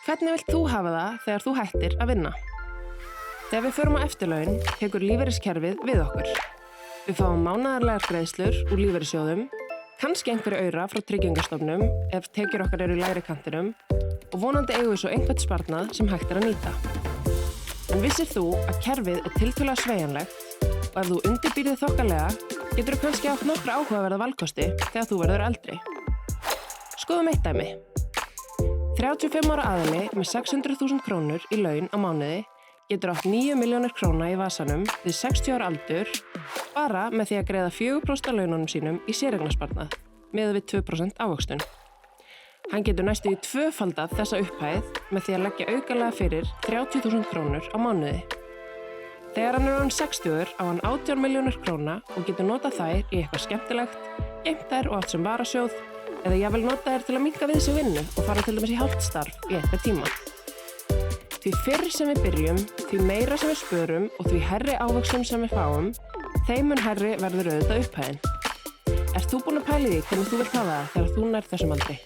Hvernig vilt þú hafa það þegar þú hættir að vinna? Þegar við förum á eftirlaun, tekur lífeyriskerfið við okkur. Við fáum mánaðarlegar greiðslur úr lífeyrissjóðum, kannski einhverju aura frá tryggingastofnum ef tekjur okkar eru í lægri kantinum og vonandi eigum við svo einhvern sparnað sem hægt er að nýta. En vissir þú að kerfið er tiltölulega sveigjanlegt og ef þú undirbýrð þokkalega, getur þú kannski átt nokkra áhugaverða valkosti þegar þú verður eldri. Skoðum eitt dæmi. 35 ára aðili með 600.000 krónur í laun á mánuði getur átt 9 milljónir króna í vasanum við 60 ára aldur bara með því að greiða 4% af laununum sínum í séreignarsparnað miðað við 2% ávöxtun. Hann getur næstu í tvöfaldað þessa upphæð með því að leggja aukalega fyrir 30.000 krónur á mánuði. Þegar hann er orðinn 60 á hann 18 milljónir króna og getur notað þær í eitthvað skemmtilegt, geymt þær og átt sem varasjóð eða jafnvel nota þær til að minnka við sig vinnu og fara til dæmis í hálft starf í einhver tíma. Því fyrr sem við byrjum, því meira sem við spörum og því hærri ávöxtum sem við fáum, þeim mun hærri verður auðvitað upphæðin. Ert þú búin að pæla í því hvernig þú vilt hafa það þegar þú nærð þessum aldri?